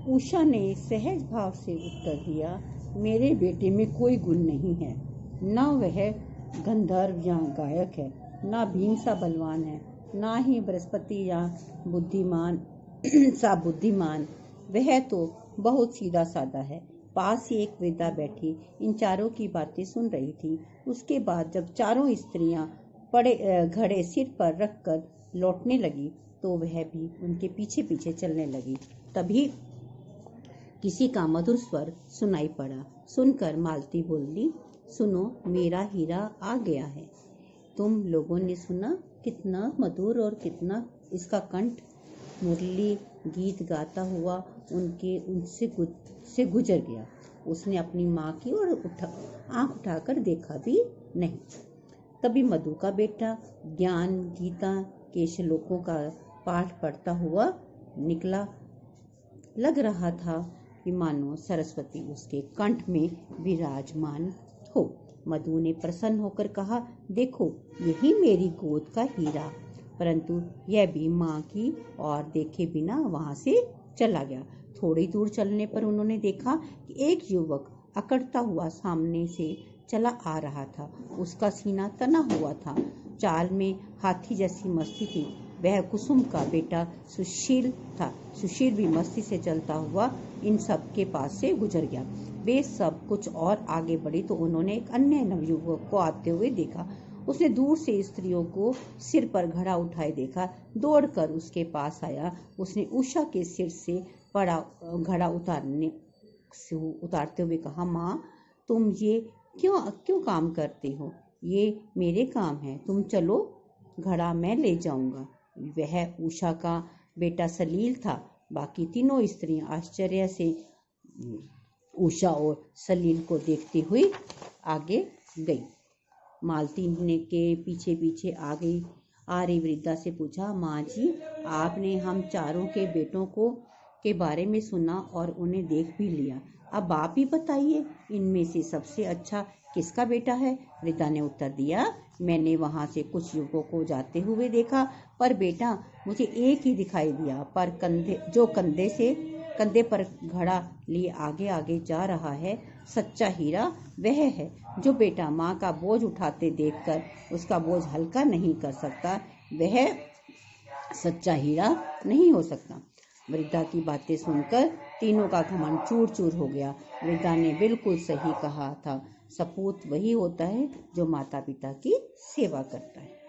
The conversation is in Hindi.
उषा ने सहज भाव से उत्तर दिया, मेरे बेटे में कोई गुण नहीं है। न वह गंधर्व या गायक है, न भीम सा बलवान है, ना ही बृहस्पति या बुद्धिमान सा बुद्धिमान। वह तो बहुत सीधा साधा है। पास ही एक वृद्धा बैठी इन चारों की बातें सुन रही थी। उसके बाद जब चारों स्त्रियां घड़े सिर पर रखकर लौटने लगी तो वह भी उनके पीछे पीछे चलने लगी। तभी किसी का मधुर स्वर सुनाई पड़ा। सुनकर मालती बोली, सुनो, मेरा हीरा आ गया है। तुम लोगों ने सुना? कितना मधुर और कितना इसका कंठ। मुरली गीत गाता हुआ उनसे गुजर गया। उसने अपनी माँ की ओर आंख उठाकर देखा भी नहीं। तभी मधु का बेटा ज्ञान गीता के श्लोकों का पाठ पढ़ता हुआ निकला। लग रहा था कि मानो सरस्वती उसके कंठ में विराजमान हो। मधु ने प्रसन्न होकर कहा, देखो, यही मेरी गोद का हीरा। परंतु यह भी माँ की ओर देखे बिना वहां से चला गया। थोड़ी दूर चलने पर उन्होंने देखा कि एक युवक अकड़ता हुआ सामने से चला आ रहा था। उसका सीना तना हुआ था, चाल में हाथी जैसी मस्ती थी। वह कुसुम का बेटा सुशील था। सुशील भी मस्ती से चलता हुआ इन सब के पास से गुजर गया। वे सब कुछ और आगे बढ़े तो उन्होंने एक अन्य नवयुवक को आते हुए देखा। उसने दूर से स्त्रियों को सिर पर घड़ा उठाए देखा। दौड़कर उसके पास आया। उसने उषा के सिर से पड़ा घड़ा उतारते हुए कहा, माँ, तुम ये क्यों काम करते हो? ये मेरे काम है। तुम चलो, घड़ा मैं ले जाऊंगा। वह उषा का बेटा सलील था। बाकी तीनों स्त्रियां आश्चर्य से उषा और सलील को देखते हुए आगे गई। मालती ने के पीछे पीछे आ रही वृद्धा से पूछा, माँ जी, आपने हम चारों के बेटों के बारे में सुना और उन्हें देख भी लिया। अब आप ही बताइए, इनमें से सबसे अच्छा किसका बेटा है? वृद्धा ने उत्तर दिया, मैंने वहां से कुछ युवकों को जाते हुए देखा, पर बेटा मुझे एक ही दिखाई दिया। पर कंधे पर घड़ा लिए आगे आगे जा रहा है, सच्चा हीरा वह है जो बेटा माँ का बोझ उठाते देखकर उसका बोझ हल्का नहीं कर सकता। वह सच्चा हीरा नहीं हो सकता। वृद्धा की बातें सुनकर तीनों का घमंड चूर चूर हो गया। वृद्धा ने बिल्कुल सही कहा था, सपूत वही होता है जो माता पिता की सेवा करता है।